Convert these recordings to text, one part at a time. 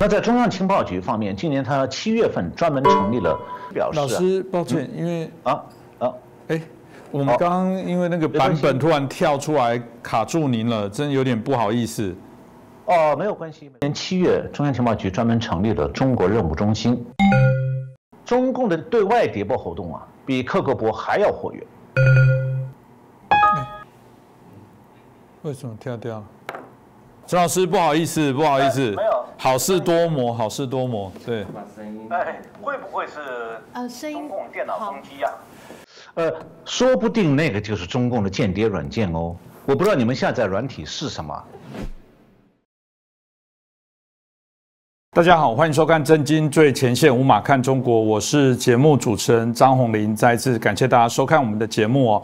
那在中央情报局方面，今年他7月份专门成立了，表示老师，抱歉，因为我们刚刚因为那个版本突然跳出来卡住您了，真有点不好意思。哦，没有关系。今年7月，中央情报局专门成立了中国任务中心。中共的对外谍报活动啊，比克格勃还要活跃。为什么跳掉？陈老师，不好意思，不好意思，没有，好事多磨，好事多磨，对。会不会是声音中共电脑攻击呀？说不定那个就是中共的间谍软件哦。我不知道你们下载软体是什么。大家好，欢迎收看《震惊最前线》，无马看中国，我是节目主持人张宏林。再一次感谢大家收看我们的节目哦。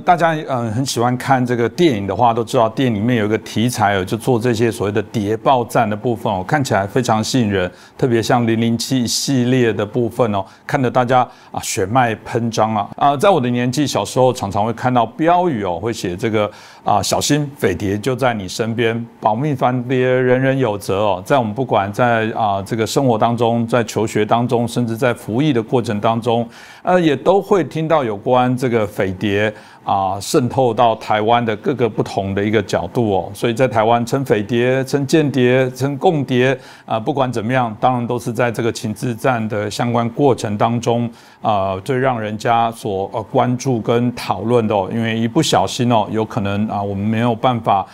大家很喜欢看这个电影的话，都知道电影里面有一个题材哦，就做这些所谓的谍报战的部分哦，看起来非常吸引人。特别像007系列的部分哦，看得大家血脉喷张在我的年纪，小时候常常会看到标语哦，会写这个小心匪谍就在你身边，保密防谍人人有责哦。在我们不管在这个生活当中，在求学当中，甚至在服役的过程当中，也都会听到有关这个匪谍渗透到台湾的各个不同的一个角度哦。所以在台湾称匪谍、称间谍、称共谍不管怎么样，当然都是在这个情治战的相关过程当中最让人家所关注跟讨论的哦。因为一不小心哦，有可能我们没有办法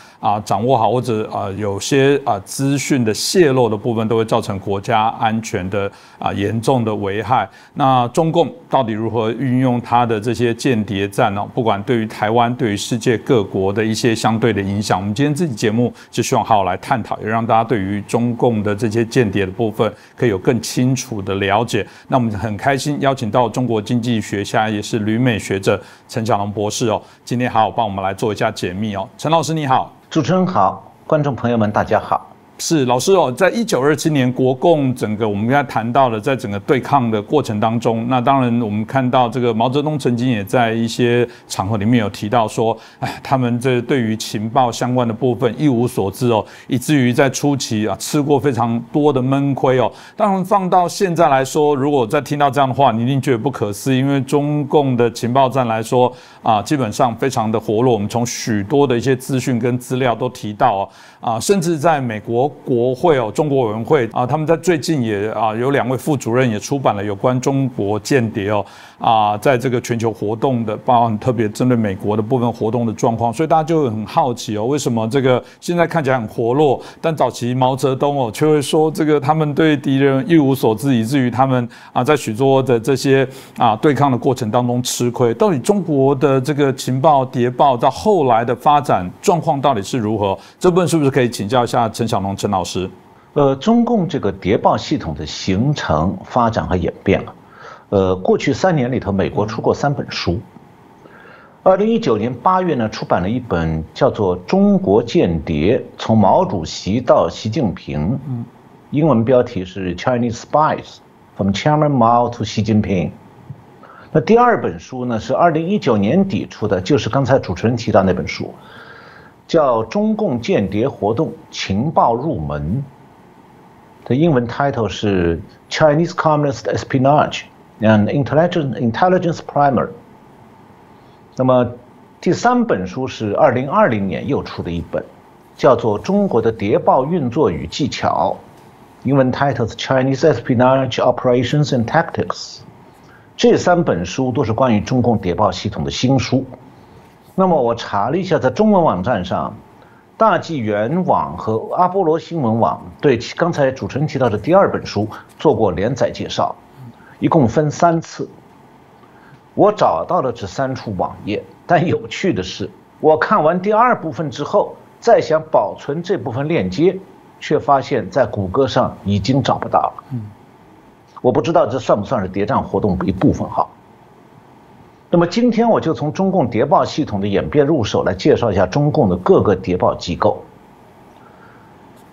掌握好，或者有些资讯的泄露的部分，都会造成国家安全的严重的危害。那中共到底如何运用它的这些间谍战呢？不管对于台湾、对于世界各国的一些相对的影响，我们今天这期节目就希望好好来探讨，也让大家对于中共的这些间谍的部分可以有更清楚的了解。那我们很开心邀请到中国经济学家，也是旅美学者陈小龙博士哦，今天好好帮我们来做一下解密哦。陈老师你好。主持人好，观众朋友们大家好。是老师哦，在1927年国共整个我们刚才谈到了，在整个对抗的过程当中，那当然我们看到这个毛泽东曾经也在一些场合里面有提到说，他们这对于情报相关的部分一无所知哦，以至于在初期吃过非常多的闷亏哦。当然放到现在来说，如果再听到这样的话，你一定觉得不可思议，因为中共的情报战来说基本上非常的活络，我们从许多的一些资讯跟资料都提到甚至在美国国会中国委员会他们在最近也有2位副主任也出版了有关中国间谍在这个全球活动的，包含特别针对美国的部分活动的状况，所以大家就很好奇为什么这个现在看起来很活络，但早期毛泽东却会说这个他们对敌人一无所知，以至于他们在许多的这些对抗的过程当中吃亏。到底中国的这个情报谍报到后来的发展状况到底是如何？这部分是不是可以请教一下陈小龙陈老师？中共这个谍报系统的形成、发展和演变过去3年里头，美国出过3本书。2019年8月呢，出版了一本叫做《中国间谍：从毛主席到习近平》，英文标题是 Chinese Spies from Chairman Mao to Xi Jinping。那第2本书呢，是2019年底出的，就是刚才主持人提到那本书，叫《中共间谍活动情报入门》。的英文 title 是 Chinese Communist Espionage and Intelligence Primer。那么第3本书是2020年又出的一本，叫做《中国的谍报运作与技巧》，英文 title 是 Chinese Espionage Operations and Tactics。这3本书都是关于中共谍报系统的新书。那么我查了一下，在中文网站上，大纪元网和阿波罗新闻网对刚才主持人提到的第2本书做过连载介绍，一共分3次。我找到了这3处网页，但有趣的是，我看完第2部分之后，再想保存这部分链接，却发现在谷歌上已经找不到了。我不知道这算不算是谍战活动的一部分哈。那么今天我就从中共谍报系统的演变入手，来介绍一下中共的各个谍报机构。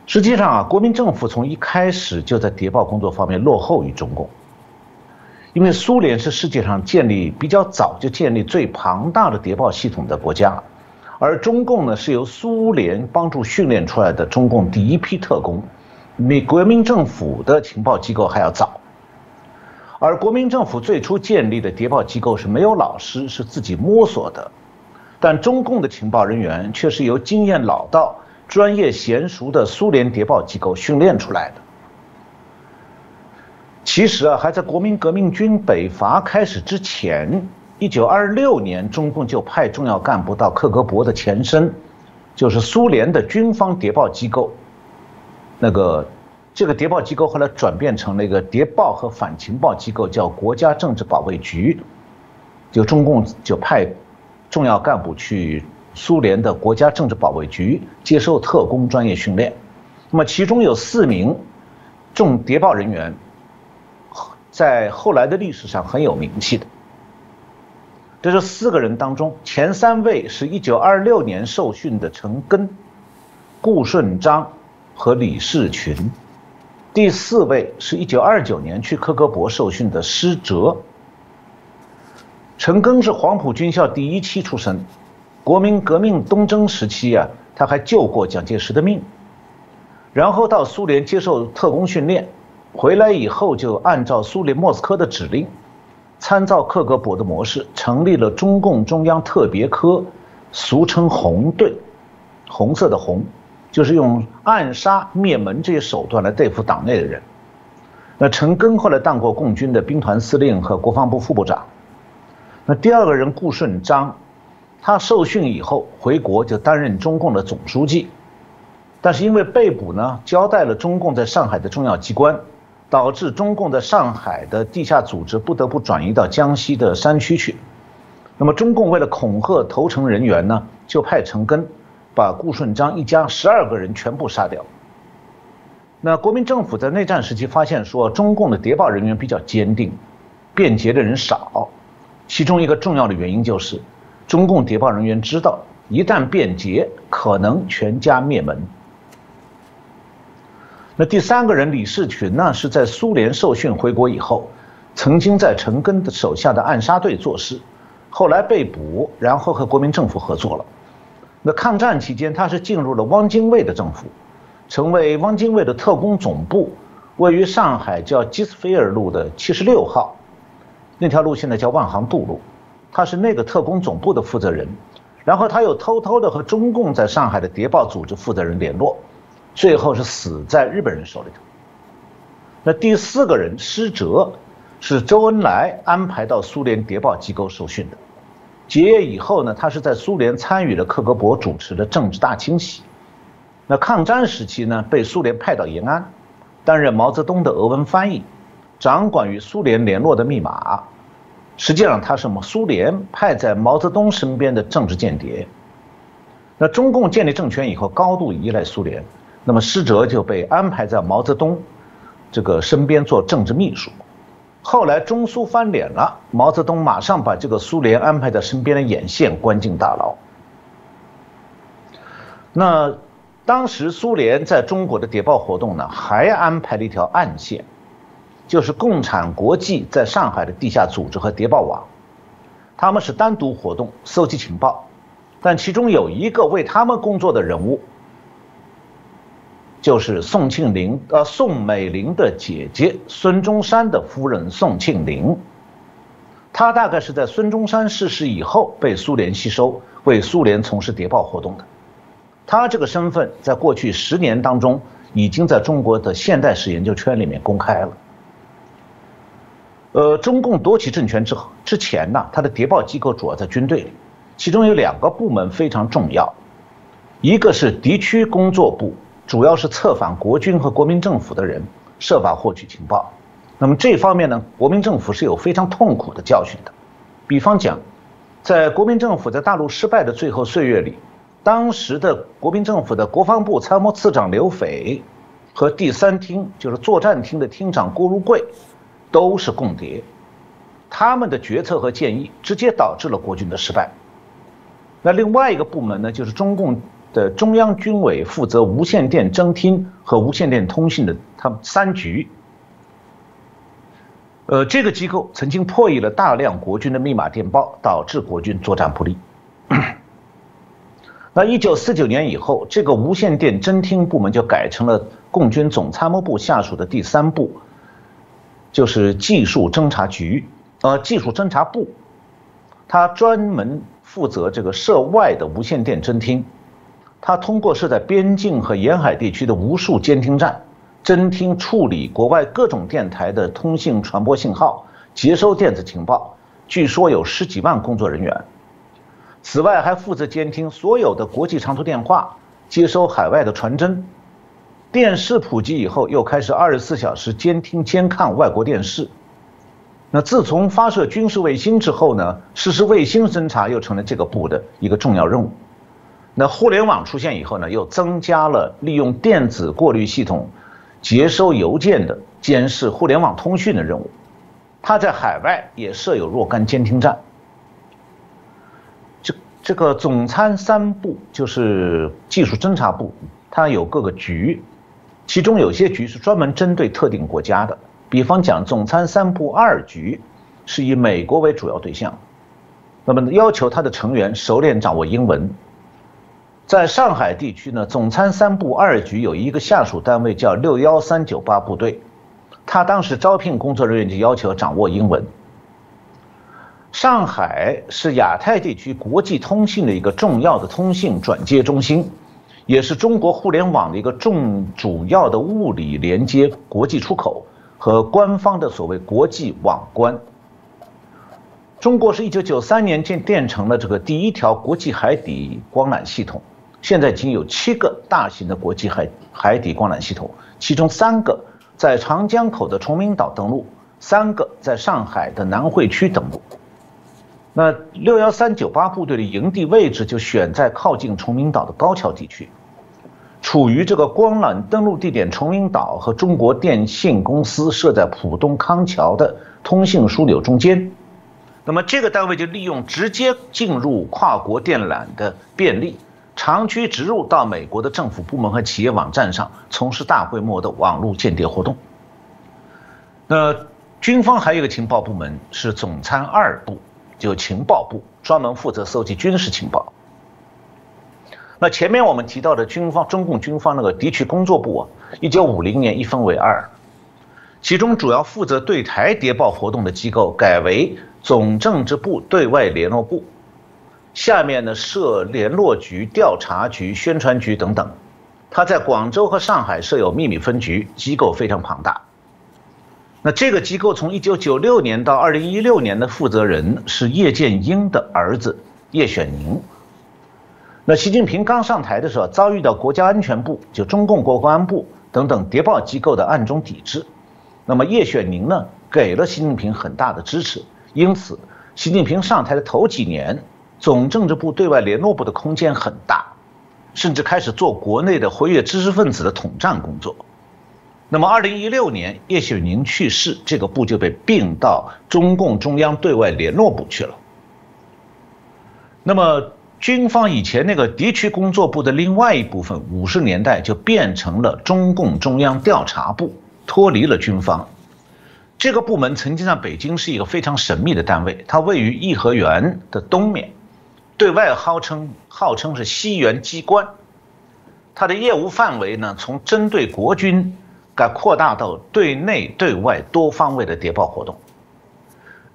实际上国民政府从一开始就在谍报工作方面落后于中共，因为苏联是世界上比较早就建立最庞大的谍报系统的国家，而中共呢是由苏联帮助训练出来的中共第一批特工，国民政府的情报机构还要早。而国民政府最初建立的谍报机构是没有老师，是自己摸索的，但中共的情报人员却是由经验老道、专业娴熟的苏联谍报机构训练出来的。其实还在国民革命军北伐开始之前，1926年，中共就派重要干部到克格勃的前身，就是苏联的军方谍报机构，这个谍报机构后来转变成了一个谍报和反情报机构，叫国家政治保卫局。就中共就派重要干部去苏联的国家政治保卫局接受特工专业训练。那么其中有4名谍报人员，在后来的历史上很有名气的。这4个人当中，前3位是1926年受训的陈赓、顾顺章和李士群。第4位是1929年去克格勃受训的施哲。陈赓是黄埔军校第1期出身，国民革命东征时期他还救过蒋介石的命，然后到苏联接受特工训练，回来以后就按照苏联莫斯科的指令，参照克格勃的模式，成立了中共中央特别科，俗称红队，红色的红，就是用暗杀、灭门这些手段来对付党内的人。那陈赓后来当过共军的兵团司令和国防部副部长。那第2个人顾顺章，他受训以后回国就担任中共的总书记，但是因为被捕呢，交代了中共在上海的重要机关，导致中共在上海的地下组织不得不转移到江西的山区去。那么中共为了恐吓投诚人员呢，就派陈赓把顾顺章一家12个人全部杀掉。那国民政府在内战时期发现说，中共的谍报人员比较坚定，辩解的人少，其中一个重要的原因就是中共谍报人员知道，一旦辩解，可能全家灭门。那第3个人李士群呢，是在苏联受训回国以后，曾经在陈赓的手下的暗杀队做事，后来被捕，然后和国民政府合作了。那抗战期间，他是进入了汪精卫的政府，成为汪精卫的特工总部，位于上海叫基斯菲尔路的76号，那条路现在叫万航渡路，他是那个特工总部的负责人。然后他又偷偷的和中共在上海的谍报组织负责人联络，最后是死在日本人手里头。那第4个人施哲是周恩来安排到苏联谍报机构受训的。结业以后呢，他是在苏联参与了克格勃主持的政治大清洗。那抗战时期呢，被苏联派到延安，担任毛泽东的俄文翻译，掌管与苏联联络的密码。实际上他是苏联派在毛泽东身边的政治间谍。那中共建立政权以后，高度依赖苏联，那么施哲就被安排在毛泽东身边做政治秘书。后来中苏翻脸了，毛泽东马上把这个苏联安排在身边的眼线关进大牢。那当时苏联在中国的谍报活动呢，还安排了一条暗线，就是共产国际在上海的地下组织和谍报网，他们是单独活动，搜集情报，但其中有一个为他们工作的人物，就是宋美龄的姐姐孙中山的夫人宋庆龄。她大概是在孙中山逝世以后被苏联吸收，为苏联从事谍报活动的。她这个身份在过去10年当中已经在中国的现代史研究圈里面公开了。中共夺取政权之前呢，它的谍报机构主要在军队里，其中有2个部门非常重要，一个是敌区工作部，主要是策反国军和国民政府的人，设法获取情报。那么这方面呢，国民政府是有非常痛苦的教训的。比方讲，在国民政府在大陆失败的最后岁月里，当时的国民政府的国防部参谋次长刘斐和第3厅，就是作战厅的厅长郭如贵，都是共谍。他们的决策和建议直接导致了国军的失败。那另外一个部门呢，就是中共的中央军委负责无线电侦听和无线电通信的他们3局。这个机构曾经破译了大量国军的密码电报，导致国军作战不利。那1949年以后，这个无线电侦听部门就改成了共军总参谋部下属的第3部，就是技术侦察部，它专门负责这个涉外的无线电侦听。它通过设在边境和沿海地区的无数监听站，侦听处理国外各种电台的通信传播信号，接收电子情报，据说有10几万工作人员。此外，还负责监听所有的国际长途电话，接收海外的传真。电视普及以后，又开始24小时监听监看外国电视。那自从发射军事卫星之后呢，实施卫星侦察又成了这个部的一个重要任务。那互联网出现以后呢，又增加了利用电子过滤系统接收邮件的监视互联网通讯的任务。它在海外也设有若干监听站。这个总参3部就是技术侦察部，它有各个局，其中有些局是专门针对特定国家的。比方讲，总参3部2局是以美国为主要对象，那么要求它的成员熟练掌握英文。在上海地区呢，总参3部2局有一个下属单位叫61398部队，他当时招聘工作人员就要求掌握英文。上海是亚太地区国际通信的一个重要的通信转接中心，也是中国互联网的一个主要的物理连接国际出口和官方的所谓国际网关。中国是1993年建成了这个第1条国际海底光缆系统，现在已经有7个大型的国际海底光缆系统，其中3个在长江口的崇明岛登陆，3个在上海的南汇区登陆。那61398部队的营地位置就选在靠近崇明岛的高桥地区，处于这个光缆登陆地点崇明岛和中国电信公司设在浦东康桥的通信枢纽中间。那么这个单位就利用直接进入跨国电缆的便利，长驱直入到美国的政府部门和企业网站上，从事大规模的网络间谍活动。那军方还有一个情报部门是总参2部，就情报部，专门负责搜集军事情报。那前面我们提到的中共军方那个敌区工作部啊，1950年一分为2，其中主要负责对台谍报活动的机构改为总政治部对外联络部，下面呢设联络局、调查局、宣传局等等。它在广州和上海设有秘密分局，机构非常庞大。那这个机构从1996年到2016年的负责人是叶剑英的儿子叶选宁。那习近平刚上台的时候，遭遇到国家安全部，就中共国安部等等谍报机构的暗中抵制。那么叶选宁呢，给了习近平很大的支持，因此习近平上台的头几年，总政治部对外联络部的空间很大，甚至开始做国内的活跃知识分子的统战工作。那么2016年叶选宁去世，这个部就被并到中共中央对外联络部去了。那么军方以前那个敌区工作部的另外一部分，50年代就变成了中共中央调查部，脱离了军方。这个部门曾经在北京是一个非常神秘的单位，它位于颐和园的东面，对外号称是西园机关。它的业务范围呢，从针对国军扩大到对内对外多方位的谍报活动。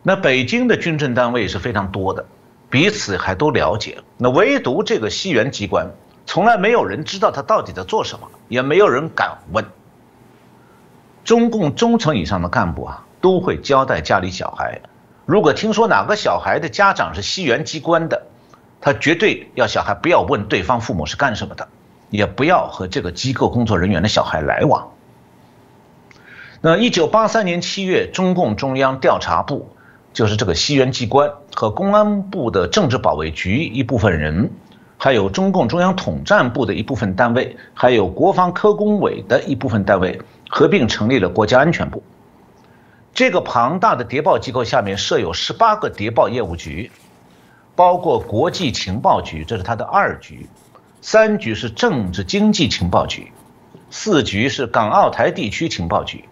那北京的军政单位是非常多的，彼此还都了解。那唯独这个西园机关，从来没有人知道他到底在做什么，也没有人敢问。中共中层以上的干部啊，都会交代家里小孩，如果听说哪个小孩的家长是西园机关的，他绝对要小孩不要问对方父母是干什么的，也不要和这个机构工作人员的小孩来往。那1983年7月，中共中央调查部，就是这个西园机关和公安部的政治保卫局一部分人，还有中共中央统战部的一部分单位，还有国防科工委的一部分单位，合并成立了国家安全部。这个庞大的谍报机构下面设有18个谍报业务局，包括国际情报局，这是它的2局，3局是政治经济情报局，4局是港澳台地区情报局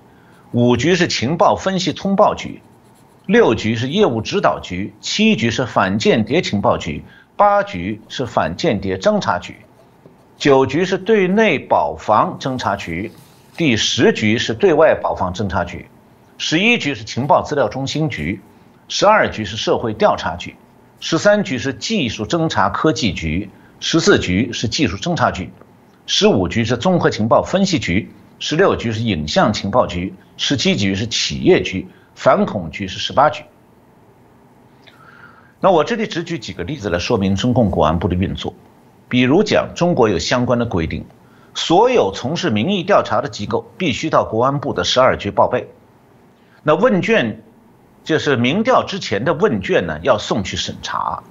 ，5局是情报分析通报局，6局是业务指导局，7局是反间谍情报局8局是反间谍侦察局，9局是对内保防侦察局，第10局是对外保防侦察局，11局是情报资料中心局，12局是社会调查局，13局是技术侦察科技局，14局是技术侦察局，15局是综合情报分析局，16局是影像情报局，17局是企业局，反恐局是18局。那我这里只举几个例子来说明中共国安部的运作。比如讲，中国有相关的规定，所有从事民意调查的机构必须到国安部的12局报备。那问卷就是民调之前的问卷呢，要送去审查，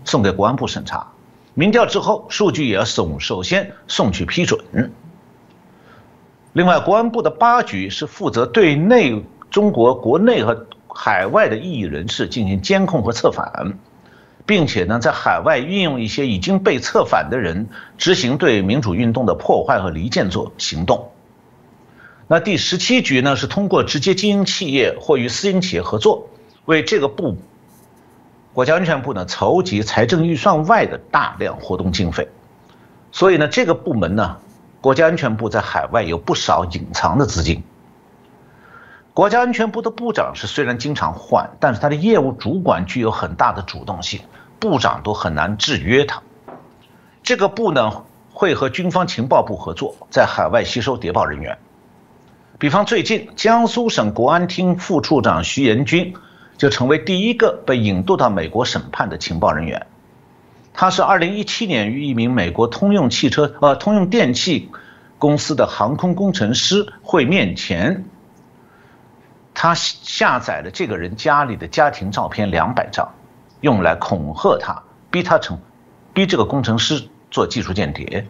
送给国安部审查。民调之后，数据也要首先送去批准。另外，国安部的8局是负责对内中国国内和海外的异议人士进行监控和策反，并且呢，在海外运用一些已经被策反的人执行对民主运动的破坏和离间行动。那第17局呢，是通过直接经营企业或与私营企业合作，为这个部国家安全部呢筹集财政预算外的大量活动经费。所以呢，这个部门呢，国家安全部在海外有不少隐藏的资金。国家安全部的部长是虽然经常换，但是他的业务主管具有很大的主动性，部长都很难制约他。这个部呢会和军方情报部合作，在海外吸收谍报人员。比方最近江苏省国安厅副处长徐延军就成为第一个被引渡到美国审判的情报人员。他是2017年与一名美国通用电气公司的航空工程师会面前，他下载了这个人家里的家庭照片200张，用来恐吓他，逼这个工程师做技术间谍。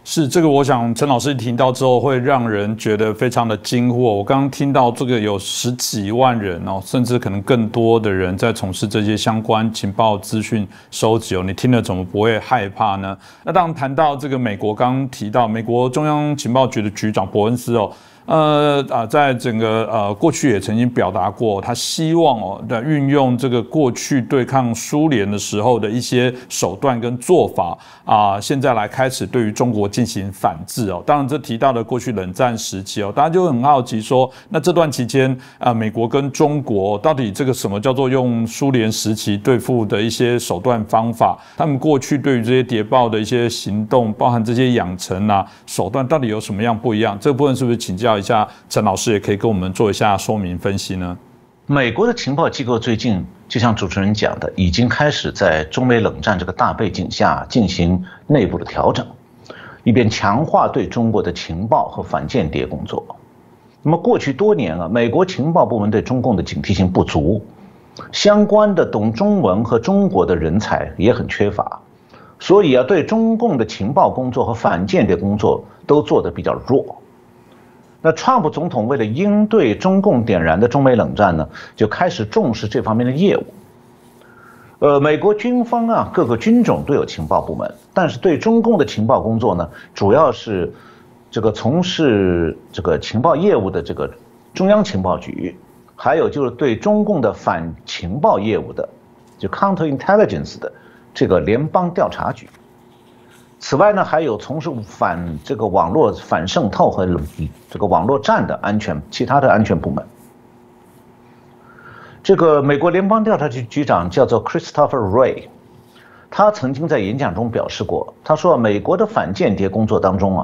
是这个，我想陈老师听到之后会让人觉得非常的惊惑。我刚刚听到这个有10几万人哦，甚至可能更多的人在从事这些相关情报资讯收集哦，你听了怎么不会害怕呢？那当然谈到这个美国，刚刚提到美国中央情报局的局长伯恩斯哦。在整个过去也曾经表达过，他希望运用这个过去对抗苏联的时候的一些手段跟做法现在来开始对于中国进行反制哦。当然，这提到了过去冷战时期哦，大家就很好奇说，那这段期间美国跟中国到底这个什么叫做用苏联时期对付的一些手段方法？他们过去对于这些谍报的一些行动，包含这些养成手段，到底有什么样不一样？这部分是不是请教一下陈老师，也可以跟我们做一下说明分析呢？美国的情报机构最近就像主持人讲的，已经开始在中美冷战这个大背景下进行内部的调整，以便强化对中国的情报和反间谍工作。那么过去多年美国情报部门对中共的警惕性不足，相关的懂中文和中国的人才也很缺乏，所以对中共的情报工作和反间谍工作都做得比较弱。那川普总统为了应对中共点燃的中美冷战呢，就开始重视这方面的业务。美国军方各个军种都有情报部门，但是对中共的情报工作呢，主要是这个从事这个情报业务的这个中央情报局，还有就是对中共的反情报业务的，就 counterintelligence 的这个联邦调查局。此外呢，还有从事这个网络反渗透和这个网络战的其他的安全部门。这个美国联邦调查局局长叫做 Christopher Wray， 他曾经在演讲中表示过，他说美国的反间谍工作当中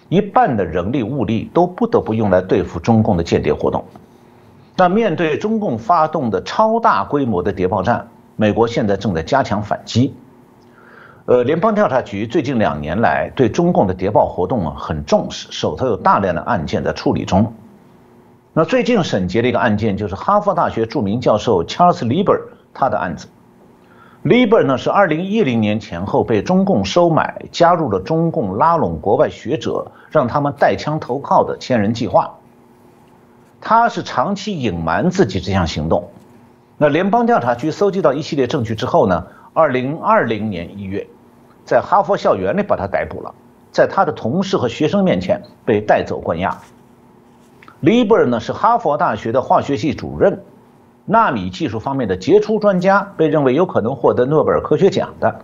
一半的人力物力都不得不用来对付中共的间谍活动。那面对中共发动的超大规模的谍报战，美国现在正在加强反击。联邦调查局最近2年来对中共的谍报活动很重视，手头有大量的案件在处理中。那最近审结的一个案件就是哈佛大学著名教授 Charles Lieber 他的案子。Lieber 呢是2010年前后被中共收买，加入了中共拉拢国外学者，让他们带枪投靠的千人计划。他是长期隐瞒自己这项行动。那联邦调查局搜集到一系列证据之后呢，2020年1月，在哈佛校园里把他逮捕了，在他的同事和学生面前被带走关押。Lieber 呢是哈佛大学的化学系主任，纳米技术方面的杰出专家，被认为有可能获得诺贝尔科学奖的。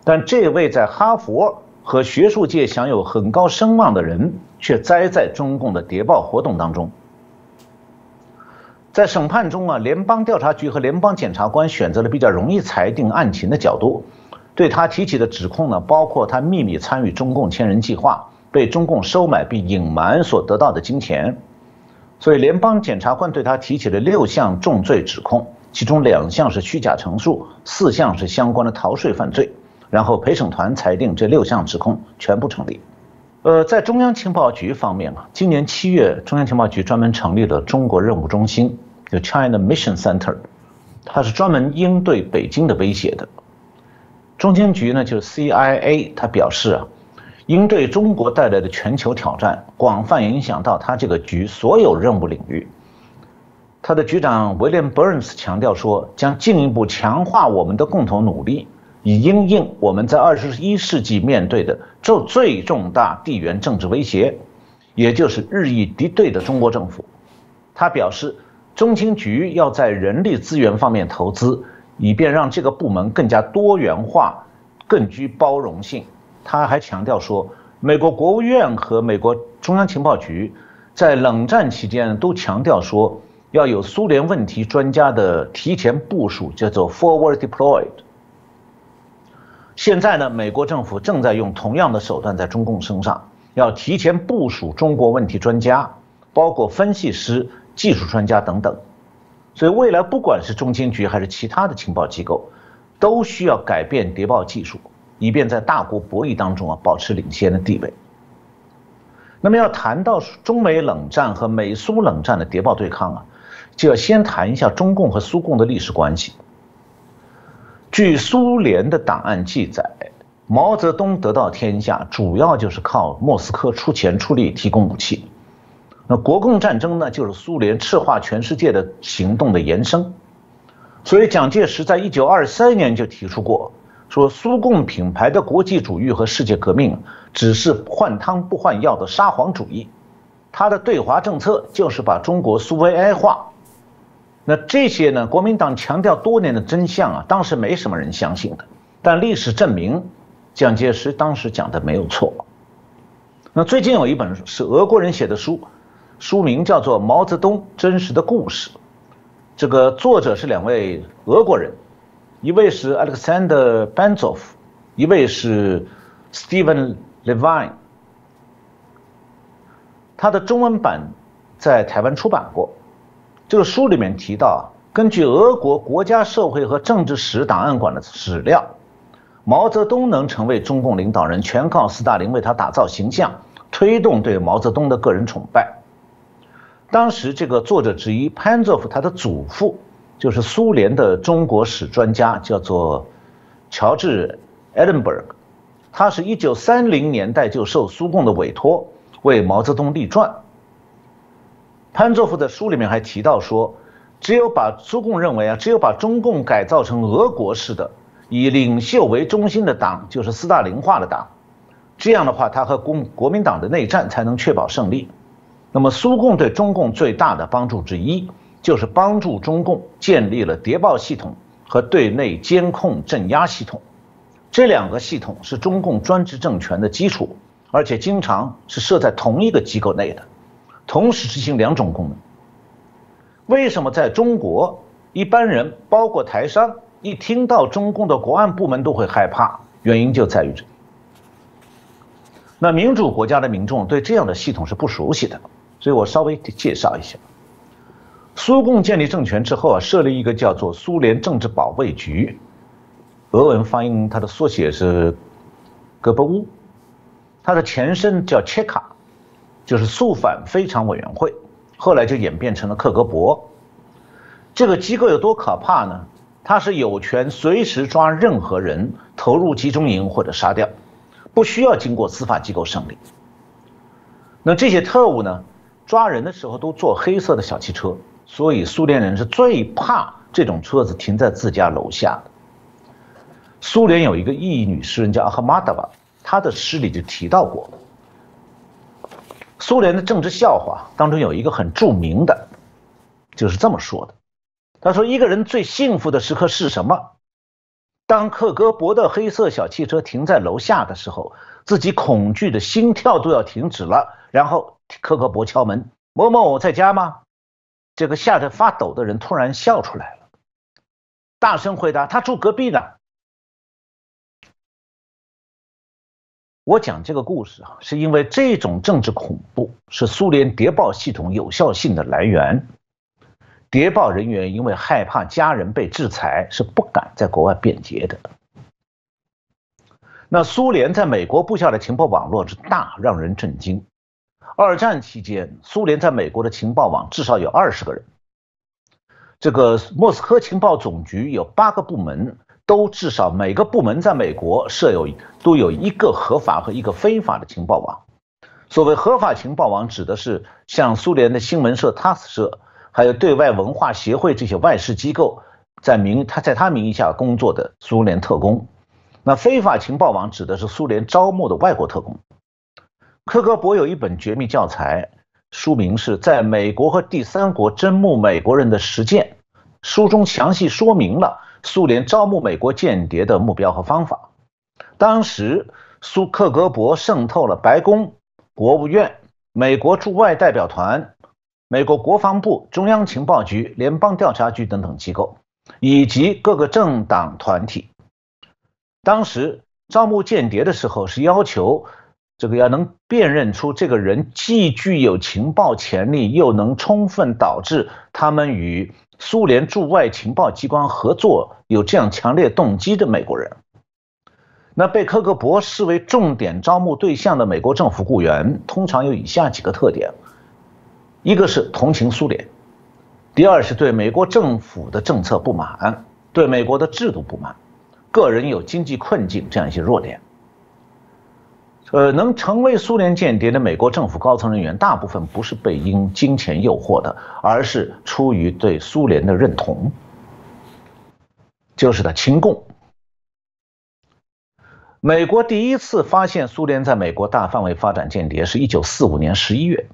但这位在哈佛和学术界享有很高声望的人，却栽在中共的谍报活动当中。在审判中啊，联邦调查局和联邦检察官选择了比较容易裁定案情的角度，对他提起的指控呢，包括他秘密参与中共千人计划，被中共收买并隐瞒所得到的金钱。所以联邦检察官对他提起了6项重罪指控，其中2项是虚假陈述，4项是相关的逃税犯罪。然后陪审团裁定这6项指控全部成立。在中央情报局方面啊，今年7月，中央情报局专门成立了中国任务中心，就 China Mission Center， 它是专门应对北京的威胁的。中情局呢，就是 CIA， 它表示啊，应对中国带来的全球挑战，广泛影响到它这个局所有任务领域。它的局长 William Burns 强调说，将进一步强化我们的共同努力，以因应我们在21世纪面对的最重大地缘政治威胁，也就是日益敌对的中国政府。他表示，中情局要在人力资源方面投资，以便让这个部门更加多元化、更具包容性。他还强调说，美国国务院和美国中央情报局在冷战期间都强调说，要有苏联问题专家的提前部署，叫做 forward deployed。现在呢，美国政府正在用同样的手段在中共身上，要提前部署中国问题专家，包括分析师、技术专家等等。所以未来不管是中情局还是其他的情报机构，都需要改变谍报技术，以便在大国博弈当中保持领先的地位。那么要谈到中美冷战和美苏冷战的谍报对抗就要先谈一下中共和苏共的历史关系。据苏联的档案记载，毛泽东得到天下主要就是靠莫斯科出钱出力提供武器。那国共战争呢，就是苏联赤化全世界的行动的延伸。所以蒋介石在1923年就提出过，说苏共品牌的国际主义和世界革命只是换汤不换药的沙皇主义，他的对华政策就是把中国苏维埃化。那这些呢，国民党强调多年的真相当时没什么人相信的，但历史证明，蒋介石当时讲的没有错。那最近有一本是俄国人写的书，书名叫做《毛泽东真实的故事》，这个作者是2位俄国人，一位是 Alexander Banzov， 一位是 Steven Levine。他的中文版在台湾出版过。这个书里面提到，根据俄国国家社会和政治史档案馆的史料，毛泽东能成为中共领导人，全靠斯大林为他打造形象，推动对毛泽东的个人崇拜。当时这个作者之一潘佐夫，他的祖父就是苏联的中国史专家，叫做乔治·艾伦伯格，他是1930年代就受苏共的委托为毛泽东立传。潘佐夫的书里面还提到说，苏共认为只有把中共改造成俄国式的以领袖为中心的党，就是斯大林化的党，这样的话他和国民党的内战才能确保胜利。那么苏共对中共最大的帮助之一，就是帮助中共建立了谍报系统和对内监控镇压系统，这2个系统是中共专制政权的基础，而且经常是设在同一个机构内的，同时执行2种功能。为什么在中国一般人包括台商一听到中共的国安部门都会害怕？原因就在于这。那民主国家的民众对这样的系统是不熟悉的，所以我稍微介绍一下。苏共建立政权之后设立一个叫做苏联政治保卫局，俄文发音它的缩写是戈伯乌，它的前身叫切卡，就是肃反非常委员会，后来就演变成了克格勃。这个机构有多可怕呢？它是有权随时抓任何人投入集中营或者杀掉，不需要经过司法机构审理。那这些特务呢，抓人的时候都坐黑色的小汽车，所以苏联人是最怕这种车子停在自家楼下的。苏联有一个意义女诗人叫阿赫玛达娃，她的诗里就提到过，苏联的政治笑话当中有一个很著名的，就是这么说的。他说，一个人最幸福的时刻是什么？当克格勃的黑色小汽车停在楼下的时候，自己恐惧的心跳都要停止了。然后克格勃敲门：“某某在家吗？”这个吓得发抖的人突然笑出来了，大声回答：“他住隔壁呢。”我讲这个故事啊，是因为这种政治恐怖是苏联谍报系统有效性的来源。谍报人员因为害怕家人被制裁，是不敢在国外便捷的。那苏联在美国布下的情报网络之大，让人震惊。二战期间，苏联在美国的情报网至少有20个人。这个莫斯科情报总局有8个部门，都至少每个部门在美国都有一个合法和一个非法的情报网。所谓合法情报网，指的是像苏联的新闻社、TASS 社，还有对外文化协会这些外事机构，在他名义下工作的苏联特工。那非法情报网指的是苏联招募的外国特工。克格勃有一本绝密教材，书名是在美国和第三国征募美国人的实践，书中详细说明了苏联招募美国间谍的目标和方法。当时克格勃渗透了白宫、国务院、美国驻外代表团、美国国防部、中央情报局、联邦调查局等等机构，以及各个政党团体。当时招募间谍的时候是要求要能辨认出这个人既具有情报潜力，又能充分导致他们与苏联驻外情报机关合作有这样强烈动机的美国人。那被克格勃视为重点招募对象的美国政府雇员，通常有以下几个特点：一个是同情苏联，第二是对美国政府的政策不满，对美国的制度不满，个人有经济困境这样一些弱点。能成为苏联间谍的美国政府高层人员，大部分不是被因金钱诱惑的，而是出于对苏联的认同，就是亲共。美国第一次发现苏联在美国大范围发展间谍是1945年11月，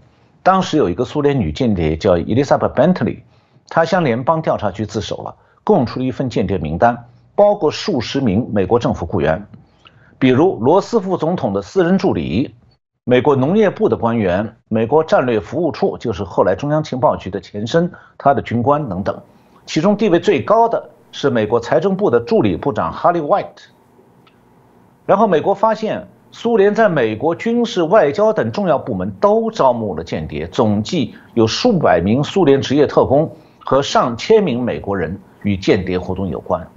当时有一个苏联女间谍叫伊丽莎白·本特利，她向联邦调查局自首了，供出了一份间谍名单，包括数十名美国政府雇员。比如罗斯福总统的私人助理、美国农业部的官员、美国战略服务处，就是后来中央情报局的前身，他的军官等等。其中地位最高的是美国财政部的助理部长哈利·怀特。然后美国发现苏联在美国军事、外交等重要部门都招募了间谍，总计有数百名苏联职业特工和上千名美国人与间谍活动有关。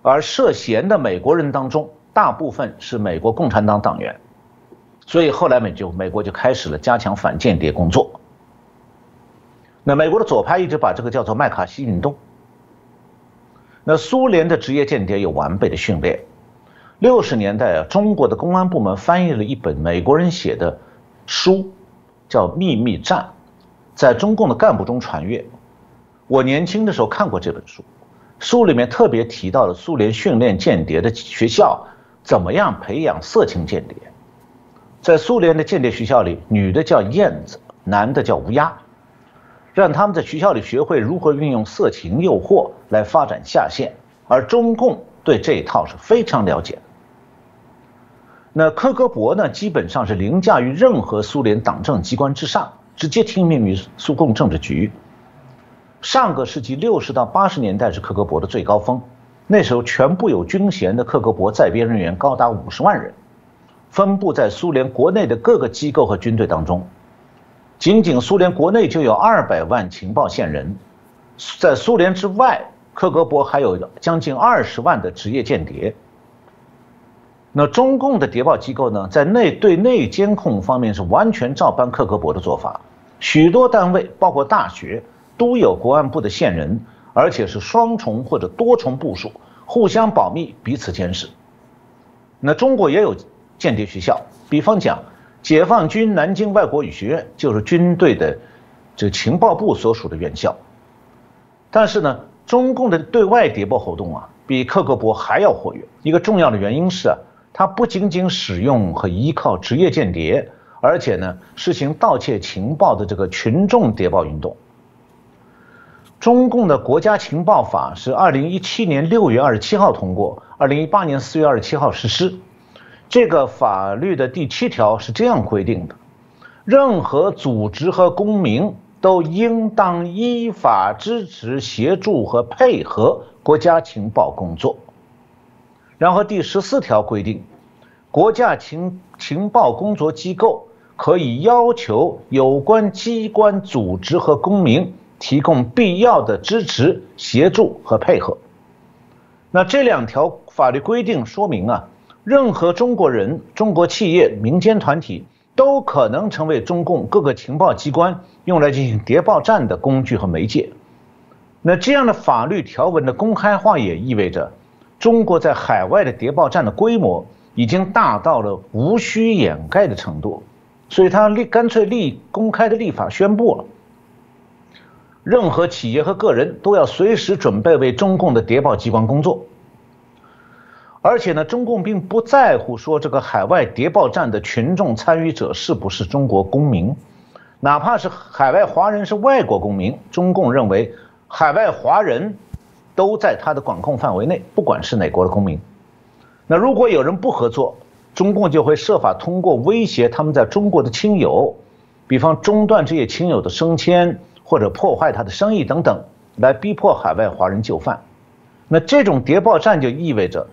而涉嫌的美国人当中，大部分是美国共产党党员，所以后来美国就开始了加强反间谍工作。那美国的左派一直把这个叫做麦卡锡运动。那苏联的职业间谍有完备的训练。60年代中国的公安部门翻译了一本美国人写的书，叫《秘密战》，在中共的干部中传阅。我年轻的时候看过这本书，书里面特别提到了苏联训练间谍的学校怎么样培养色情间谍。在苏联的间谍学校里，女的叫燕子，男的叫乌鸦，让他们在学校里学会如何运用色情诱惑来发展下线，而中共对这一套是非常了解的。那克格勃呢，基本上是凌驾于任何苏联党政机关之上，直接听命于苏共政治局。上个世纪60到80年代是克格勃的最高峰，那时候全部有军衔的克格勃在编人员高达50万人，分布在苏联国内的各个机构和军队当中。仅仅苏联国内就有200万情报线人，在苏联之外，克格勃还有将近20万的职业间谍。那中共的谍报机构呢，在对内监控方面是完全照搬克格勃的做法，许多单位包括大学都有国安部的线人，而且是双重或者多重部署，互相保密，彼此监视。那中国也有间谍学校，比方讲解放军南京外国语学院就是军队的情报部所属的院校。但是呢，中共的对外谍报活动啊，比克格勃还要活跃。一个重要的原因是它不仅仅使用和依靠职业间谍，而且呢，实行盗窃情报的群众谍报运动。中共的国家情报法是2017年6月27号通过，2018年4月27号实施。这个法律的第7条是这样规定的：任何组织和公民都应当依法支持、协助和配合国家情报工作。然后第14条规定，国家情报工作机构可以要求有关机关、组织和公民提供必要的支持、协助和配合。那这2条法律规定说明啊，任何中国人、中国企业、民间团体都可能成为中共各个情报机关用来进行谍报战的工具和媒介。那这样的法律条文的公开化也意味着，中国在海外的谍报战的规模已经大到了无需掩盖的程度，所以他干脆公开的立法宣布了，任何企业和个人都要随时准备为中共的谍报机关工作。而且呢，中共并不在乎说这个海外谍报战的群众参与者是不是中国公民，哪怕是海外华人是外国公民，中共认为海外华人都在他的管控范围内，不管是哪国的公民。那如果有人不合作，中共就会设法通过威胁他们在中国的亲友，比方中断这些亲友的升迁，或者破坏他的生意等等，来逼迫海外华人就范。那这种谍报战就意味着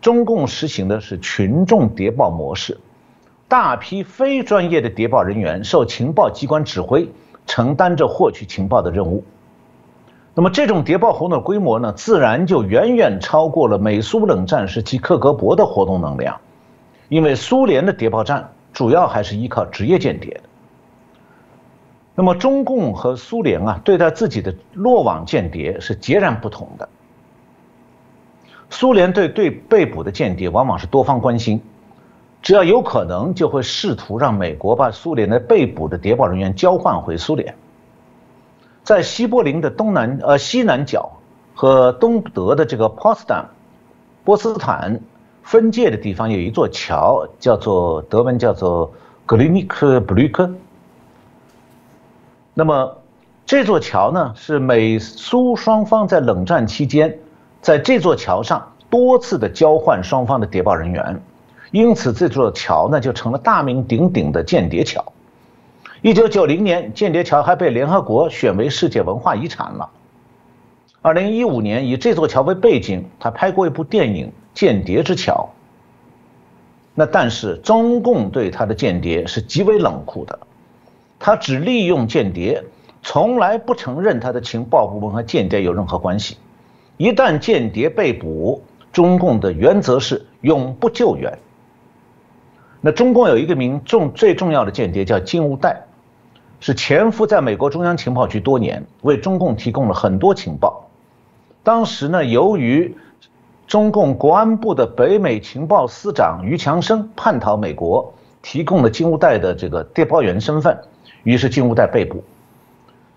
中共实行的是群众谍报模式，大批非专业的谍报人员受情报机关指挥，承担着获取情报的任务。那么这种谍报活动的规模呢，自然就远远超过了美苏冷战时期克格勃的活动能量，因为苏联的谍报战主要还是依靠职业间谍的。那么中共和苏联啊，对待自己的落网间谍是截然不同的。苏联对被捕的间谍往往是多方关心，只要有可能就会试图让美国把苏联的被捕的谍报人员交换回苏联。在西柏林的西南角和东德的这个波斯坦分界的地方有一座桥，德文叫做格里尼克布吕克。那么这座桥呢，是美苏双方在冷战期间在这座桥上多次的交换双方的谍报人员，因此这座桥呢就成了大名鼎鼎的间谍桥。1990年，间谍桥还被联合国选为世界文化遗产了。2015年，以这座桥为背景，他拍过一部电影《间谍之桥》。那但是中共对他的间谍是极为冷酷的，他只利用间谍，从来不承认他的情报部门和间谍有任何关系。一旦间谍被捕，中共的原则是永不救援。那中共有一个最重要的间谍叫金无代，是潜伏在美国中央情报局多年，为中共提供了很多情报。当时呢，由于中共国安部的北美情报司长于强生叛逃美国，提供了金无代的这个谍报员身份，于是金无代被捕。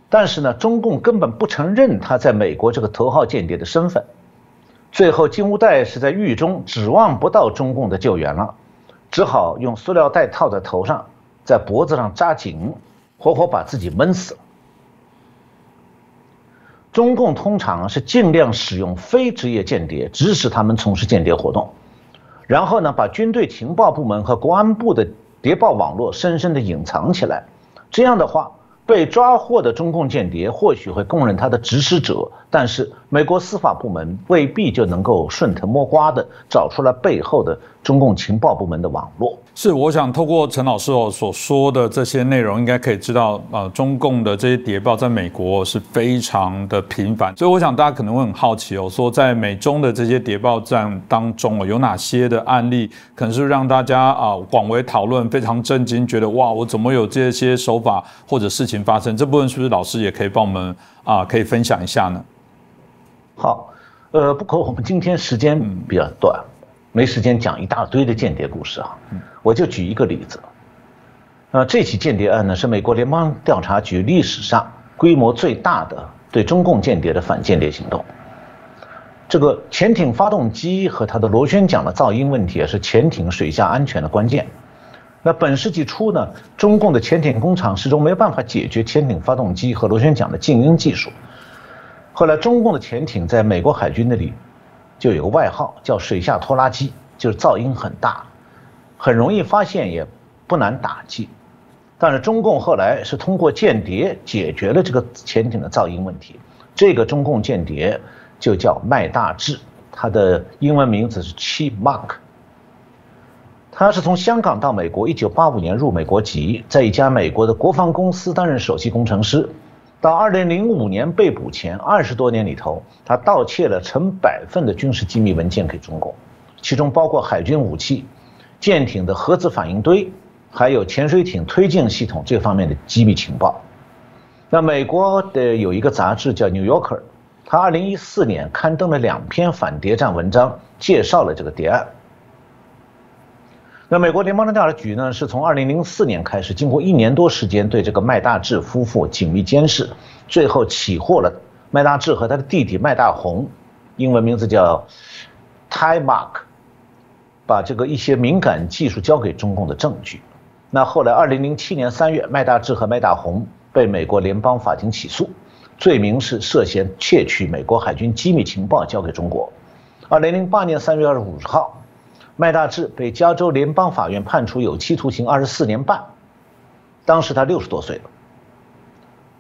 但是呢，中共根本不承认他在美国这个头号间谍的身份。最后金无代是在狱中指望不到中共的救援了，只好用塑料袋套在头上，在脖子上扎紧，活活把自己闷死了。中共通常是尽量使用非职业间谍，指使他们从事间谍活动，然后呢，把军队情报部门和国安部的谍报网络深深地隐藏起来。这样的话，被抓获的中共间谍或许会供认他的指使者，但是美国司法部门未必就能够顺藤摸瓜的找出来背后的中共情报部门的网络。是，我想透过陈老师所说的这些内容，应该可以知道，中共的这些谍报在美国是非常的频繁，所以我想大家可能会很好奇说在美中的这些谍报战当中有哪些的案例，可能是让大家广为讨论，非常震惊，觉得哇，我怎么有这些手法或者事情发生？这部分是不是老师也可以帮我们可以分享一下呢？好，不过我们今天时间比较短，没时间讲一大堆的间谍故事啊。我就举一个例子。这起间谍案呢，是美国联邦调查局历史上规模最大的对中共间谍的反间谍行动。这个潜艇发动机和它的螺旋桨的噪音问题，也是潜艇水下安全的关键。那本世纪初呢，中共的潜艇工厂始终没有办法解决潜艇发动机和螺旋桨的静音技术。后来中共的潜艇在美国海军那里就有个外号叫水下拖拉机，就是噪音很大，很容易发现，也不难打击。但是中共后来是通过间谍解决了这个潜艇的噪音问题。这个中共间谍就叫麦大志，他的英文名字是 Chief Mark。他是从香港到美国，1985年入美国籍，在一家美国的国防公司担任首席工程师。到2005年被捕前20多年里头，他盗窃了成百份的军事机密文件给中共，其中包括海军武器、舰艇的核子反应堆，还有潜水艇推进系统这方面的机密情报。那美国的有一个杂志叫《New Yorker》，他2014年刊登了2篇反谍战文章，介绍了这个谍案。那美国联邦调查局呢，是从2004年开始，经过1年多时间对这个麦大志夫妇紧密监视，最后起获了麦大志和他的弟弟麦大红，英文名字叫 Ty Mark， 把这个一些敏感技术交给中共的证据。那后来2007年3月，麦大志和麦大红被美国联邦法庭起诉，罪名是涉嫌窃取美国海军机密情报交给中国。2008年3月25号，麦大志被加州联邦法院判处有期徒刑24年半，当时他60多岁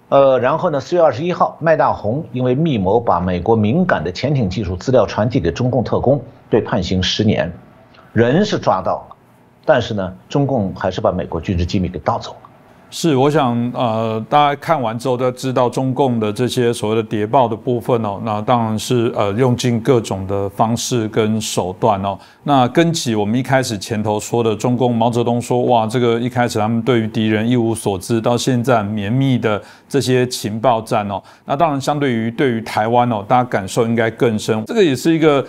了。然后呢，4月21号，麦大红因为密谋把美国敏感的潜艇技术资料传递给中共特工，被判刑10年，人是抓到了，但是呢，中共还是把美国军事机密给盗走了。是，我想大家看完之后都知道中共的这些所谓的谍报的部分哦，那当然是用尽各种的方式跟手段哦。那跟起我们一开始前头说的，中共毛泽东说，哇，这个一开始他们对于敌人一无所知，到现在绵密的这些情报战哦，那当然相对于台湾哦，大家感受应该更深。这个也是一个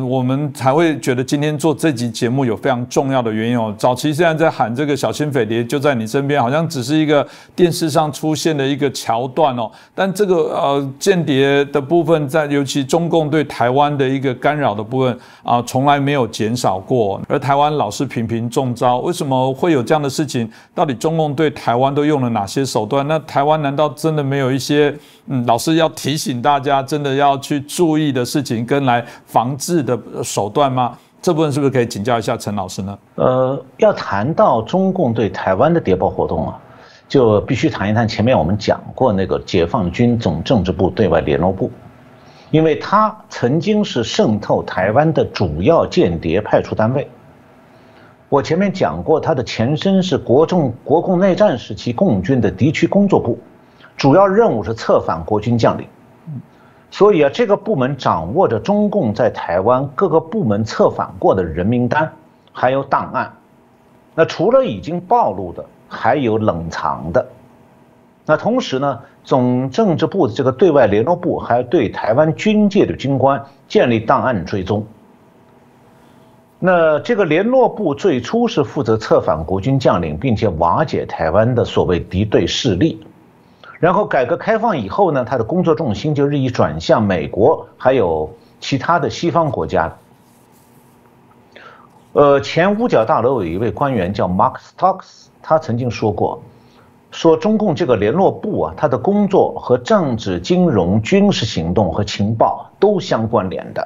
我们才会觉得今天做这集节目有非常重要的原因哦。早期现在在喊这个小心匪谍就在你身边，好像只是一个电视上出现的一个桥段哦，但这个间谍的部分，在尤其中共对台湾的一个干扰的部分从来没有减少过，而台湾老是频频中招，为什么会有这样的事情？到底中共对台湾都用了哪些手段？那台湾难道真的没有一些老师要提醒大家真的要去注意的事情跟来防治的手段吗？这部分是不是可以请教一下陈老师呢？要谈到中共对台湾的谍报活动啊，就必须谈一谈前面我们讲过那个解放军总政治部对外联络部，因为它曾经是渗透台湾的主要间谍派出单位。我前面讲过，它的前身是国共内战时期共军的敌区工作部，主要任务是策反国军将领。所以这个部门掌握着中共在台湾各个部门策反过的人名单，还有档案。那除了已经暴露的，还有冷藏的。那同时呢，总政治部的这个对外联络部还对台湾军界的军官建立档案追踪。那这个联络部最初是负责策反国军将领，并且瓦解台湾的所谓敌对势力。然后改革开放以后呢，他的工作重心就日益转向美国，还有其他的西方国家。前五角大楼有一位官员叫 Mark Stokes， 他曾经说过，说中共这个联络部啊，他的工作和政治、金融、军事行动和情报都相关联的。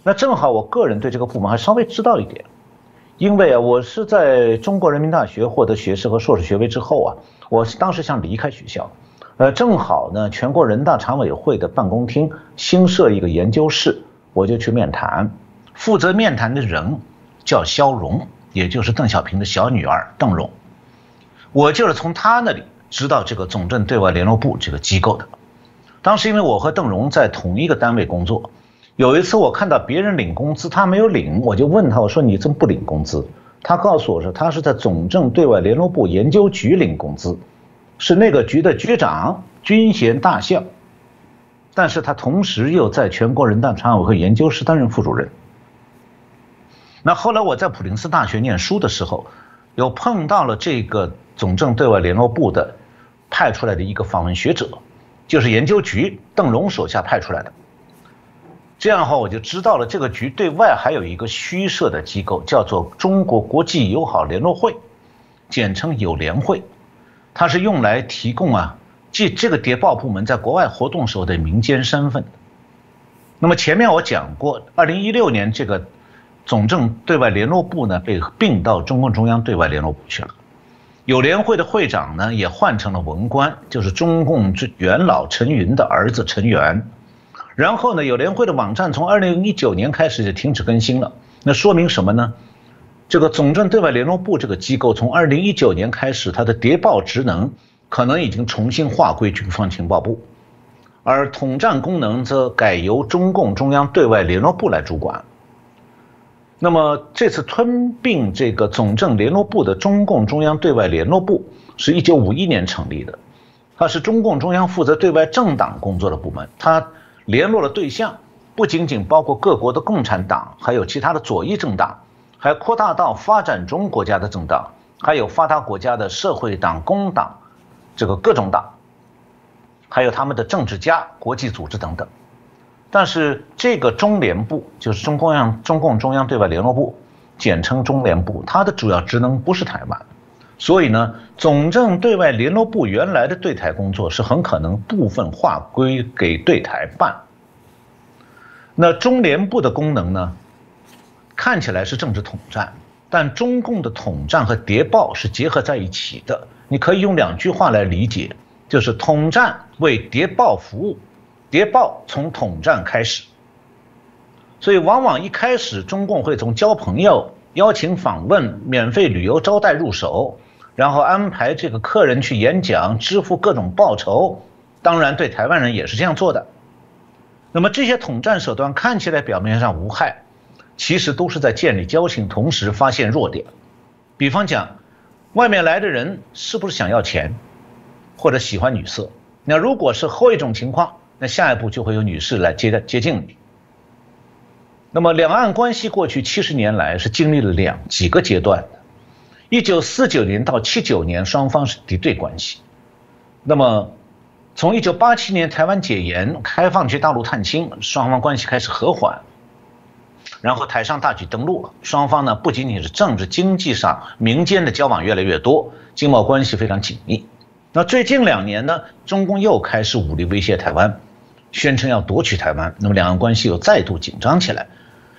那正好我个人对这个部门还稍微知道一点，因为我是在中国人民大学获得学士和硕士学位之后啊，我当时想离开学校，正好呢，全国人大常委会的办公厅新设一个研究室，我就去面谈。负责面谈的人叫肖荣，也就是邓小平的小女儿邓荣。我就是从他那里知道这个总政对外联络部这个机构的。当时因为我和邓荣在同一个单位工作，有一次我看到别人领工资，他没有领，我就问他，我说你怎么不领工资？他告诉我说他是在总政对外联络部研究局领工资，是那个局的局长，军衔大将，但是他同时又在全国人大常委会研究室担任副主任。那后来我在普林斯大学念书的时候，有碰到了这个总政对外联络部的派出来的一个访问学者，就是研究局邓荣手下派出来的。这样的话，我就知道了这个局对外还有一个虚设的机构，叫做中国国际友好联络会，简称友联会。它是用来提供即这个谍报部门在国外活动时候的民间身份。那么前面我讲过，2016年这个总政对外联络部呢被并到中共中央对外联络部去了，友联会的会长呢也换成了文官，就是中共元老陈云的儿子陈元。然后呢，友联会的网站从2019年开始就停止更新了，那说明什么呢？这个总政对外联络部这个机构从2019年开始，它的谍报职能可能已经重新划归军方情报部，而统战功能则改由中共中央对外联络部来主管。那么这次吞并这个总政联络部的中共中央对外联络部是1951年成立的，它是中共中央负责对外政党工作的部门，它联络的对象不仅仅包括各国的共产党，还有其他的左翼政党，还扩大到发展中国家的政党，还有发达国家的社会党、工党，这个各种党，还有他们的政治家、国际组织等等。但是这个中联部就是中共中央对外联络部，简称中联部，它的主要职能不是台湾，所以呢，总政对外联络部原来的对台工作是很可能部分划归给对台办。那中联部的功能呢，看起来是政治统战，但中共的统战和谍报是结合在一起的。你可以用2句话来理解，就是统战为谍报服务，谍报从统战开始。所以往往一开始中共会从交朋友、邀请访问、免费旅游招待入手，然后安排这个客人去演讲，支付各种报酬，当然对台湾人也是这样做的。那么这些统战手段看起来表面上无害，其实都是在建立交情，同时发现弱点。比方讲，外面来的人是不是想要钱，或者喜欢女色？那如果是后一种情况，那下一步就会有女士来接近你。那么两岸关系过去70年来是经历了几个阶段的。1949年到79年，双方是敌对关系。那么从1987年台湾解严，开放去大陆探亲，双方关系开始和缓。然后台上大举登陆了，双方呢不仅仅是政治经济上民间的交往越来越多，经贸关系非常紧密。那最近2年呢，中共又开始武力威胁台湾，宣称要夺取台湾，那么两岸关系又再度紧张起来。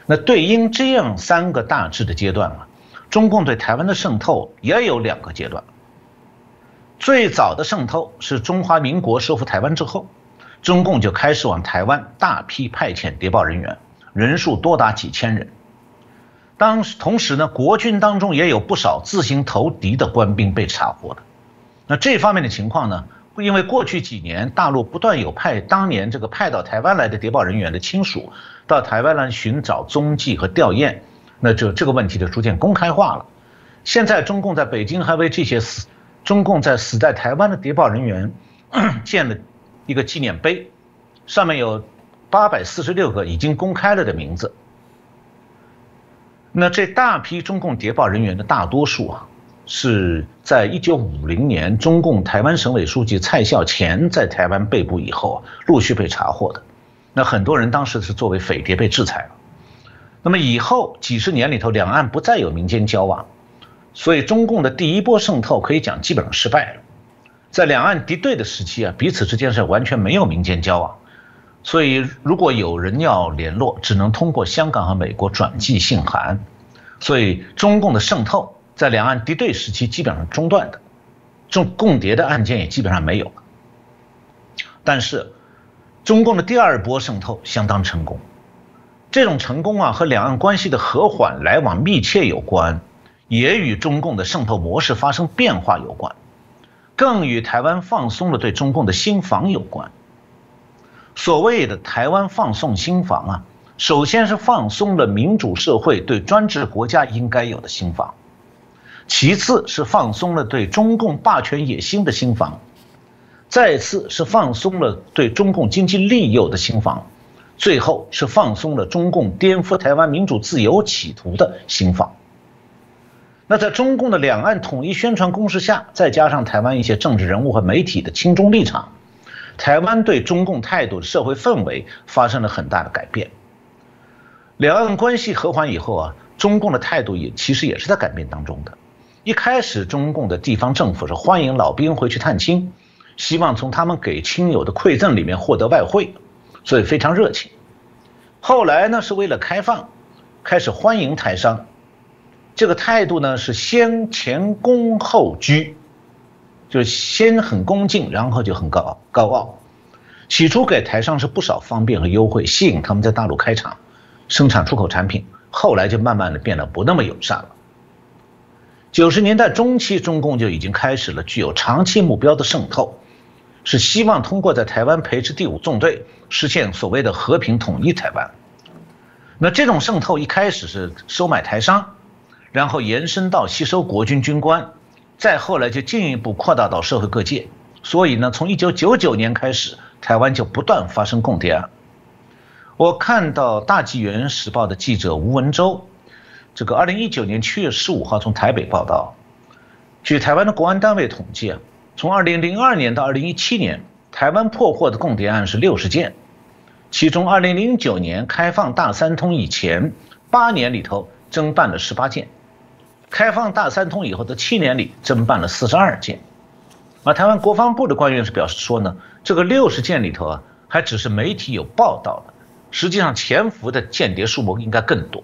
那对应这样3个大致的阶段啊，中共对台湾的渗透也有2个阶段。最早的渗透是中华民国收复台湾之后，中共就开始往台湾大批派遣谍报人员，人数多达几千人。同时呢，国军当中也有不少自行投敌的官兵被查获的。那这方面的情况呢，因为过去几年大陆不断有当年这个派到台湾来的谍报人员的亲属到台湾来寻找踪迹和吊唁，那这个问题就逐渐公开化了。现在中共在北京还为这些中共在死在台湾的谍报人员建了一个纪念碑，上面有846个已经公开了的名字。那这大批中共谍报人员的大多数啊，是在1950年中共台湾省委书记蔡孝乾在台湾被捕以后陆续被查获的。那很多人当时是作为匪谍被制裁了。那么以后几十年里头，两岸不再有民间交往，所以中共的第一波渗透可以讲基本上失败了。在两岸敌对的时期啊，彼此之间是完全没有民间交往，所以如果有人要联络，只能通过香港和美国转寄信函。所以中共的渗透在两岸敌对时期基本上中断的，共谍的案件也基本上没有了。但是中共的第2波渗透相当成功，这种成功啊和两岸关系的和缓来往密切有关，也与中共的渗透模式发生变化有关，更与台湾放松了对中共的心防有关。所谓的台湾放松心防啊，首先是放松了民主社会对专制国家应该有的心防，其次是放松了对中共霸权野心的心防，再次是放松了对中共经济利诱的心防，最后是放松了中共颠覆台湾民主自由企图的心防。那在中共的两岸统一宣传攻势下，再加上台湾一些政治人物和媒体的亲中立场，台湾对中共态度的社会氛围发生了很大的改变。两岸关系和缓以后啊，中共的态度其实也是在改变当中的。一开始中共的地方政府是欢迎老兵回去探亲，希望从他们给亲友的馈赠里面获得外汇，所以非常热情。后来呢，是为了开放，开始欢迎台商，这个态度呢是先前恭后居，就是先很恭敬，然后就很高傲。起初给台商是不少方便和优惠，吸引他们在大陆开厂生产出口产品，后来就慢慢的变得不那么友善了。90年代中期，中共就已经开始了具有长期目标的渗透，是希望通过在台湾培植第5纵队，实现所谓的和平统一台湾。那这种渗透一开始是收买台商，然后延伸到吸收国军军官，再后来就进一步扩大到社会各界。所以呢，从1999年开始，台湾就不断发生共谍案。我看到大纪元时报的记者吴文洲，这个2019年7月15号从台北报道，据台湾的国安单位统计啊，从2002年到2017年，台湾破获的共谍案是60件，其中2009年开放大三通以前8年里头侦办了18件，开放大三通以后的7年里侦办了42件。而台湾国防部的官员是表示说呢，这个60件里头啊，还只是媒体有报道的，实际上潜伏的间谍数目应该更多。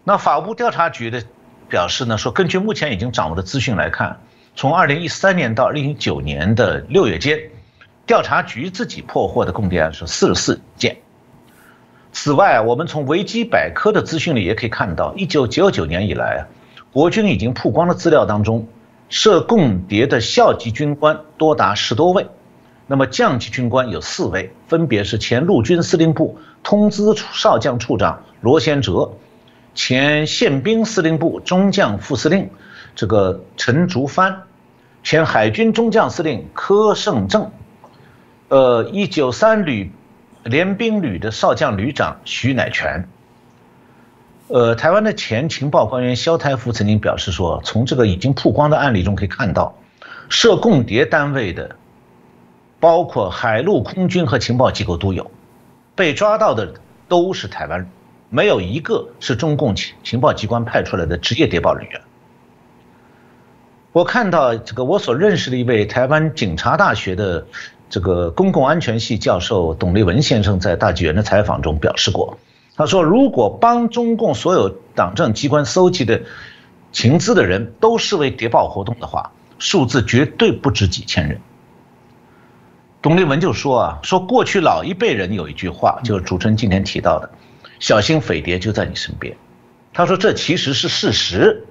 那法务部调查局的表示呢，说根据目前已经掌握的资讯来看，从2013年到2019年的6月间，调查局自己破获的共谍案是44件。此外，我们从维基百科的资讯里也可以看到，1999年以来，国军已经曝光的资料当中，涉共谍的校级军官多达10多位，那么将级军官有4位，分别是前陆军司令部通资少将处长罗先哲，前宪兵司令部中将副司令这个陈竹藩，前海军中将司令柯胜正，193旅联兵旅的少将旅长徐乃全。台湾的前情报官员萧台福曾经表示说，从这个已经曝光的案例中可以看到，涉共谍单位的包括海陆空军和情报机构都有，被抓到的都是台湾人，没有一个是中共情报机关派出来的职业谍报人员。我看到这个我所认识的一位台湾警察大学的这个公共安全系教授董立文先生在大纪元的采访中表示过，他说，如果帮中共所有党政机关搜集的情资的人都视为谍报活动的话，数字绝对不止几千人。董立文就说啊，说过去老一辈人有一句话，就是主持人今天提到的，小心匪谍就在你身边。他说这其实是事实，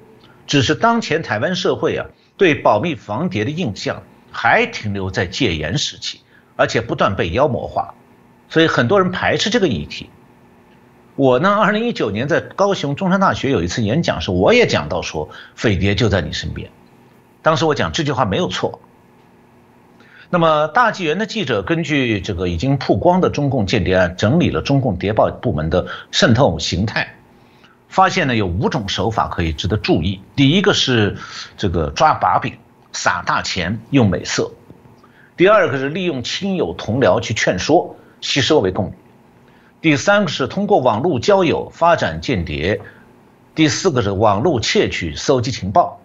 只是当前台湾社会啊，对保密防谍的印象还停留在戒严时期，而且不断被妖魔化，所以很多人排斥这个议题。我呢，2019年在高雄中山大学有一次演讲时，我也讲到说，匪谍就在你身边。当时我讲这句话没有错。那么大纪元的记者根据这个已经曝光的中共间谍案，整理了中共谍报部门的渗透形态，发现呢有5种手法可以值得注意。第一个是这个抓把柄，撒大钱，用美色；第二个是利用亲友同僚去劝说，吸收为共；第3个是通过网络交友发展间谍；第4个是网络窃取搜集情报，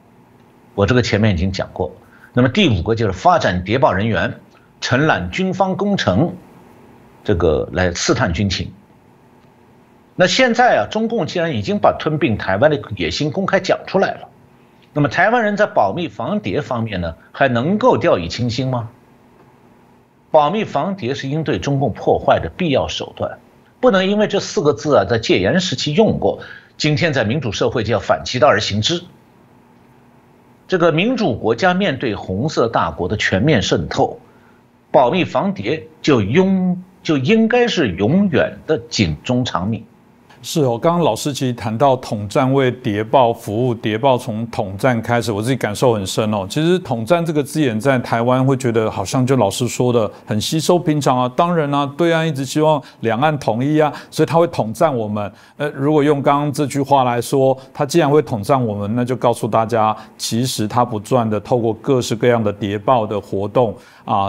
我这个前面已经讲过。那么第5个就是发展谍报人员，承揽军方工程，这个来刺探军情。那现在啊，中共既然已经把吞并台湾的野心公开讲出来了，那么台湾人在保密防谍方面呢，还能够掉以轻心吗？保密防谍是应对中共破坏的必要手段，不能因为这4个字啊在戒严时期用过，今天在民主社会就要反其道而行之。这个民主国家面对红色大国的全面渗透，保密防谍就应该是永远的警钟长鸣。是哦，刚刚老师其实谈到统战为谍报服务，谍报从统战开始，我自己感受很深哦。其实统战这个字眼在台湾会觉得好像就老师说的很稀松平常啊。当然啊，对岸一直希望两岸统一啊，所以他会统战我们。如果用刚刚这句话来说，他既然会统战我们，那就告诉大家，其实他不断的透过各式各样的谍报的活动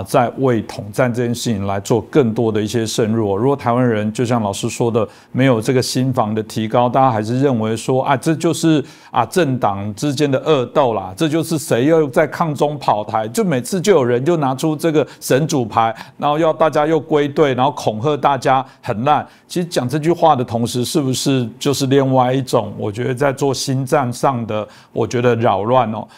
在为统战这件事情来做更多的一些深入。如果台湾人就像老师说的，没有这个心心防的提高，大家还是认为说啊，这就是政党之间的恶斗啦，这就是谁又在抗中保台，就每次就有人就拿出这个神主牌，然后要大家又归队，然后恐吓大家很烂。其实讲这句话的同时，是不是就是另外一种我觉得在做心战上的我觉得扰乱哦？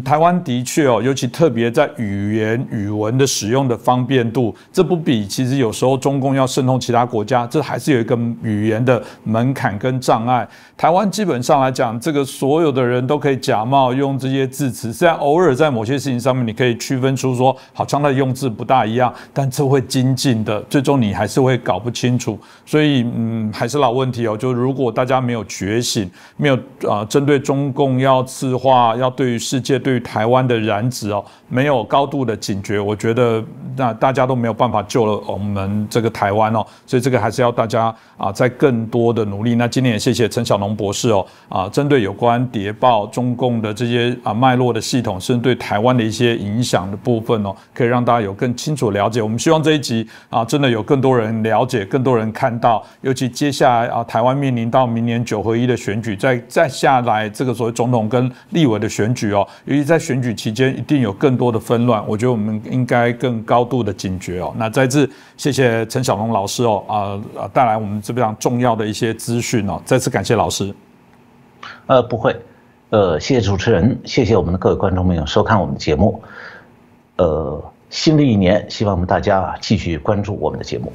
台湾的确哦，尤其特别在语言语文的使用的方便度，这不比其实有时候中共要渗透其他国家，这还是有一个语言的门槛跟障碍。台湾基本上来讲，这个所有的人都可以假冒用这些字词，虽然偶尔在某些事情上面你可以区分出说好像它的用字不大一样，但这会精进的，最终你还是会搞不清楚。所以还是老问题哦，就如果大家没有觉醒，没有针对中共要赤化，要对于世界对于台湾的染指哦，没有高度的警觉，我觉得那大家都没有办法救了我们这个台湾哦，所以这个还是要大家在更多的努力。那今天也谢谢陈小农博士哦，针对有关谍报中共的这些脉络的系统，甚至对台湾的一些影响的部分哦，可以让大家有更清楚的了解。我们希望这一集真的有更多人了解，更多人看到，尤其接下来台湾面临到明年9合1的选举，再下来这个所谓总统跟立委的选举哦，尤其在选举期间一定有更多的纷乱，我觉得我们应该更高度的警觉哦。那再次谢谢陈小农老师哦，带来我们这非常重要的一些资讯哦，再次感谢老师。不会，谢谢主持人，谢谢我们的各位观众朋友收看我们的节目。新的一年，希望我们大家继续关注我们的节目。